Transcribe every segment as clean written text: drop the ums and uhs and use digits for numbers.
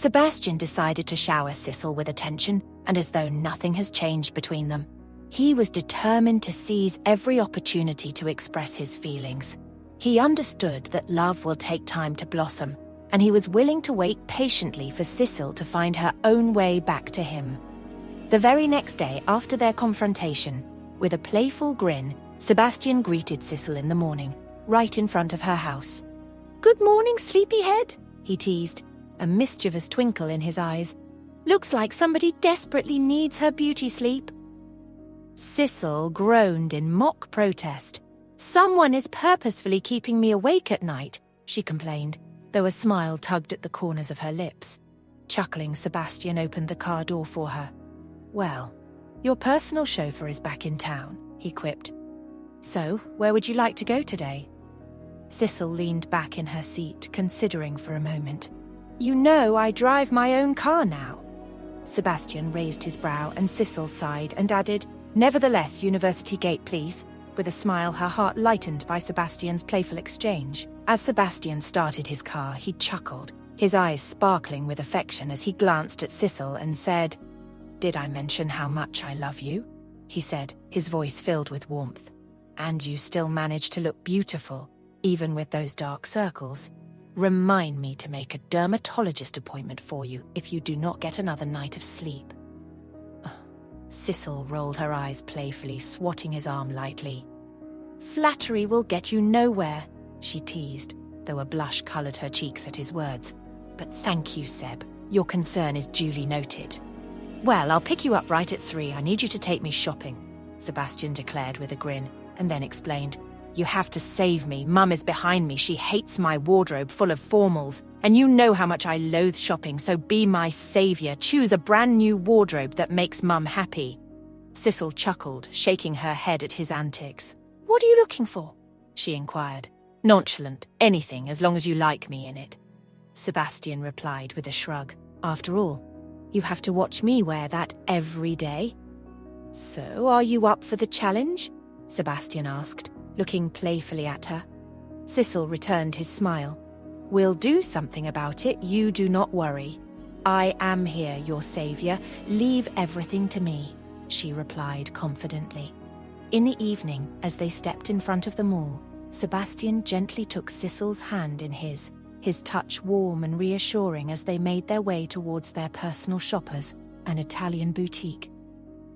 Sebastian decided to shower Sicil with attention, and as though nothing has changed between them. He was determined to seize every opportunity to express his feelings. He understood that love will take time to blossom, and he was willing to wait patiently for Sicil to find her own way back to him. The very next day after their confrontation, with a playful grin, Sebastian greeted Sicil in the morning, right in front of her house. "Good morning, sleepyhead," he teased, a mischievous twinkle in his eyes. "Looks like somebody desperately needs her beauty sleep." Sicil groaned in mock protest. "Someone is purposefully keeping me awake at night," she complained, though a smile tugged at the corners of her lips. Chuckling, Sebastian opened the car door for her. "Well, your personal chauffeur is back in town," he quipped. "So, where would you like to go today?" Sicil leaned back in her seat, considering for a moment. "You know I drive my own car now." Sebastian raised his brow and Sicil sighed and added, "Nevertheless, University Gate, please." With a smile, her heart lightened by Sebastian's playful exchange. As Sebastian started his car, he chuckled, his eyes sparkling with affection as he glanced at Sicil and said, "Did I mention how much I love you?" he said, his voice filled with warmth. "And you still manage to look beautiful, even with those dark circles. Remind me to make a dermatologist appointment for you if you do not get another night of sleep." Sicil rolled her eyes playfully, swatting his arm lightly. "Flattery will get you nowhere," she teased, though a blush colored her cheeks at his words. "But thank you, Seb. Your concern is duly noted." "Well, I'll pick you up right at 3. I need you to take me shopping," Sebastian declared with a grin, and then explained, "You have to save me. Mum is behind me. She hates my wardrobe full of formals. And you know how much I loathe shopping, so be my savior. Choose a brand new wardrobe that makes Mum happy." Sicil chuckled, shaking her head at his antics. "What are you looking for?" she inquired. "Nonchalant. Anything, as long as you like me in it." Sebastian replied with a shrug. "After all, you have to watch me wear that every day." "So, are you up for the challenge?" Sebastian asked, looking playfully at her. Sicil returned his smile. "We'll do something about it, you do not worry. I am here, your savior. Leave everything to me," she replied confidently. In the evening, as they stepped in front of the mall, Sebastian gently took Sicil's hand in his touch warm and reassuring as they made their way towards their personal shoppers, an Italian boutique.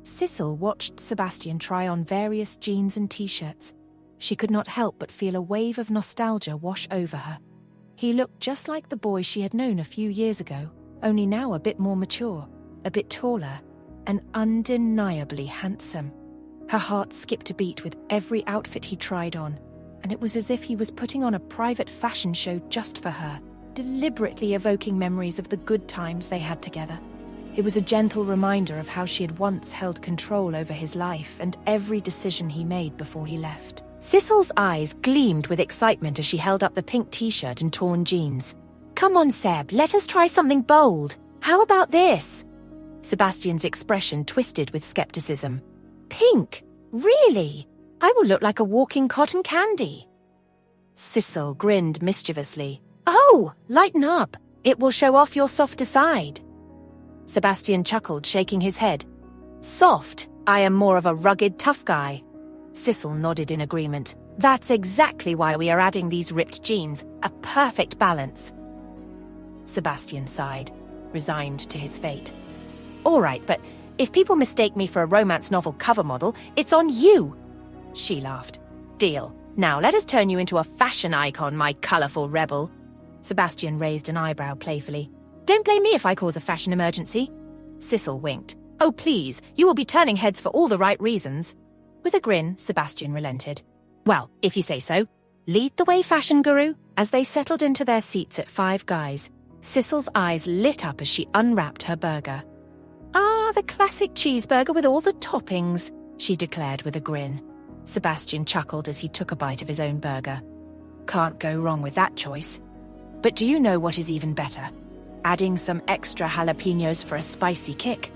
Sicil watched Sebastian try on various jeans and t-shirts. She could not help but feel a wave of nostalgia wash over her. He looked just like the boy she had known a few years ago, only now a bit more mature, a bit taller, and undeniably handsome. Her heart skipped a beat with every outfit he tried on, and it was as if he was putting on a private fashion show just for her, deliberately evoking memories of the good times they had together. It was a gentle reminder of how she had once held control over his life and every decision he made before he left. Sicil's eyes gleamed with excitement as she held up the pink t-shirt and torn jeans. "Come on, Seb, let us try something bold. How about this?" Sebastian's expression twisted with skepticism. "Pink? Really? I will look like a walking cotton candy." Sicil grinned mischievously. "Oh, lighten up. It will show off your softer side." Sebastian chuckled, shaking his head. "Soft? I am more of a rugged, tough guy." Sicil nodded in agreement. "That's exactly why we are adding these ripped jeans. A perfect balance." Sebastian sighed, resigned to his fate. "All right, but if people mistake me for a romance novel cover model, it's on you." She laughed. "Deal. Now let us turn you into a fashion icon, my colourful rebel." Sebastian raised an eyebrow playfully. "Don't blame me if I cause a fashion emergency." Sicil winked. "Oh, please, you will be turning heads for all the right reasons." With a grin, Sebastian relented. "Well, if you say so. Lead the way, fashion guru." As they settled into their seats at Five Guys, Sicil's eyes lit up as she unwrapped her burger. "Ah, the classic cheeseburger with all the toppings," she declared with a grin. Sebastian chuckled as he took a bite of his own burger. "Can't go wrong with that choice. But do you know what is even better? Adding some extra jalapenos for a spicy kick."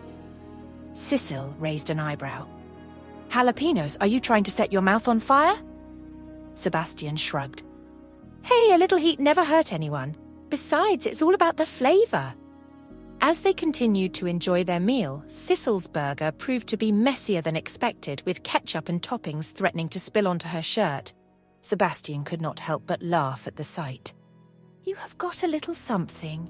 Sicil raised an eyebrow. "Jalapenos, are you trying to set your mouth on fire?" Sebastian shrugged. "Hey, a little heat never hurt anyone. Besides, it's all about the flavor." As they continued to enjoy their meal, Sicil's burger proved to be messier than expected, with ketchup and toppings threatening to spill onto her shirt. Sebastian could not help but laugh at the sight. "You have got a little something,"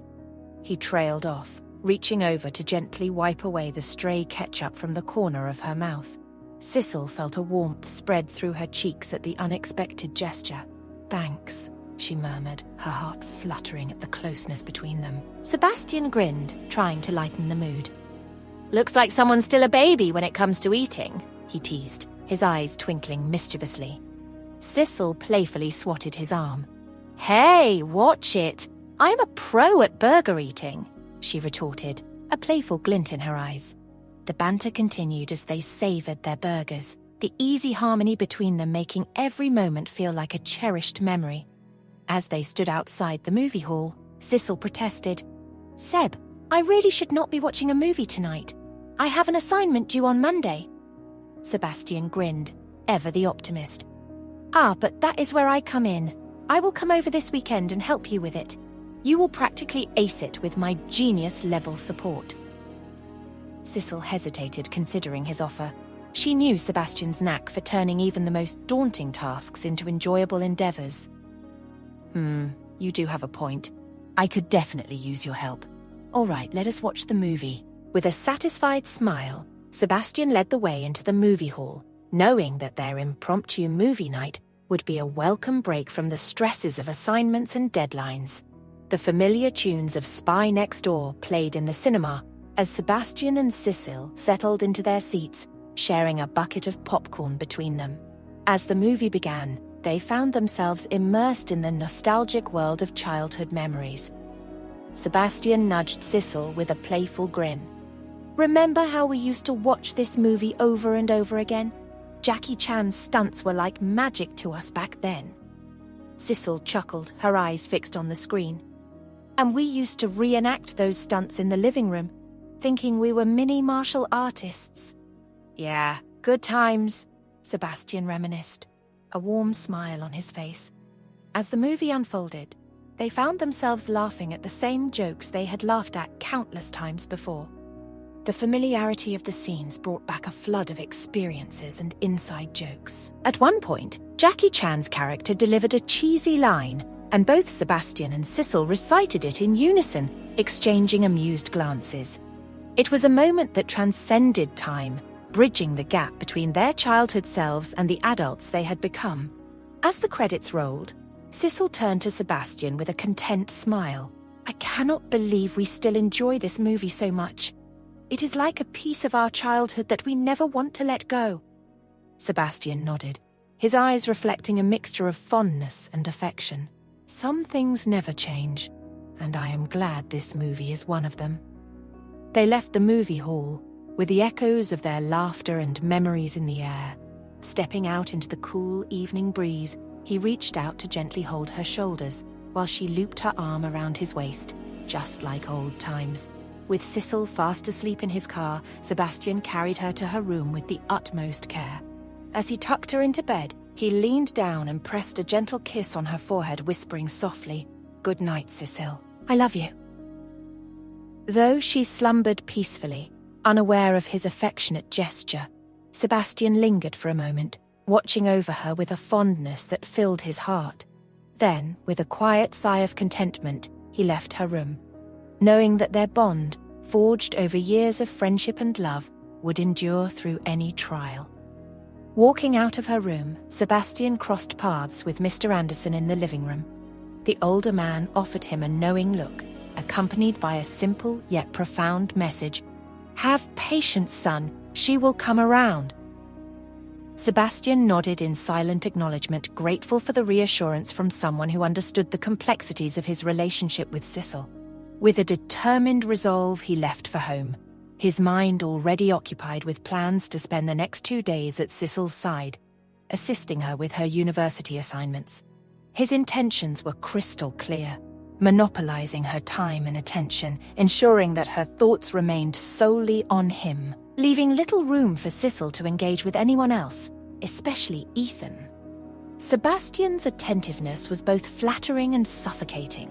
he trailed off, reaching over to gently wipe away the stray ketchup from the corner of her mouth. Sicil felt a warmth spread through her cheeks at the unexpected gesture. "Thanks," she murmured, her heart fluttering at the closeness between them. Sebastian grinned, trying to lighten the mood. "Looks like someone's still a baby when it comes to eating," he teased, his eyes twinkling mischievously. Sicil playfully swatted his arm. "Hey, watch it! I am a pro at burger eating," she retorted, a playful glint in her eyes. The banter continued as they savoured their burgers, the easy harmony between them making every moment feel like a cherished memory. As they stood outside the movie hall, Sicil protested, "Seb, I really should not be watching a movie tonight. I have an assignment due on Monday." Sebastian grinned, ever the optimist. "Ah, but that is where I come in. I will come over this weekend and help you with it. You will practically ace it with my genius-level support." Sicil hesitated, considering his offer. She knew Sebastian's knack for turning even the most daunting tasks into enjoyable endeavours. You do have a point. I could definitely use your help. All right, let us watch the movie." With a satisfied smile, Sebastian led the way into the movie hall, knowing that their impromptu movie night would be a welcome break from the stresses of assignments and deadlines. The familiar tunes of Spy Next Door played in the cinema as Sebastian and Sicil settled into their seats, sharing a bucket of popcorn between them. As the movie began, they found themselves immersed in the nostalgic world of childhood memories. Sebastian nudged Sicil with a playful grin. "Remember how we used to watch this movie over and over again? Jackie Chan's stunts were like magic to us back then." Sicil chuckled, her eyes fixed on the screen. "And we used to reenact those stunts in the living room, thinking we were mini martial artists." "Yeah, good times," Sebastian reminisced, a warm smile on his face. As the movie unfolded, they found themselves laughing at the same jokes they had laughed at countless times before. The familiarity of the scenes brought back a flood of experiences and inside jokes. At one point, Jackie Chan's character delivered a cheesy line, and both Sebastian and Sicil recited it in unison, exchanging amused glances. It was a moment that transcended time, bridging the gap between their childhood selves and the adults they had become. As the credits rolled, Sicil turned to Sebastian with a content smile. "I cannot believe we still enjoy this movie so much. It is like a piece of our childhood that we never want to let go." Sebastian nodded, his eyes reflecting a mixture of fondness and affection. "Some things never change, and I am glad this movie is one of them." They left the movie hall, with the echoes of their laughter and memories in the air. Stepping out into the cool evening breeze, he reached out to gently hold her shoulders, while she looped her arm around his waist, just like old times. With Sicil fast asleep in his car, Sebastian carried her to her room with the utmost care. As he tucked her into bed, he leaned down and pressed a gentle kiss on her forehead, whispering softly, "Good night, Sicil. I love you." Though she slumbered peacefully, unaware of his affectionate gesture, Sebastian lingered for a moment, watching over her with a fondness that filled his heart. Then, with a quiet sigh of contentment, he left her room, knowing that their bond, forged over years of friendship and love, would endure through any trial. Walking out of her room, Sebastian crossed paths with Mr. Anderson in the living room. The older man offered him a knowing look, accompanied by a simple yet profound message: "Have patience, son, she will come around." Sebastian nodded in silent acknowledgement, grateful for the reassurance from someone who understood the complexities of his relationship with Sicil. With a determined resolve, he left for home, his mind already occupied with plans to spend the next 2 days at Sicil's side, assisting her with her university assignments. His intentions were crystal clear: monopolizing her time and attention, ensuring that her thoughts remained solely on him, leaving little room for Sicil to engage with anyone else, especially Ethan. Sebastian's attentiveness was both flattering and suffocating.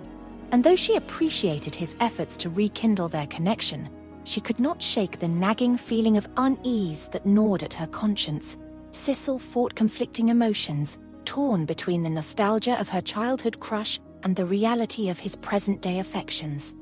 And though she appreciated his efforts to rekindle their connection, she could not shake the nagging feeling of unease that gnawed at her conscience. Sicil fought conflicting emotions, torn between the nostalgia of her childhood crush and the reality of his present-day affections.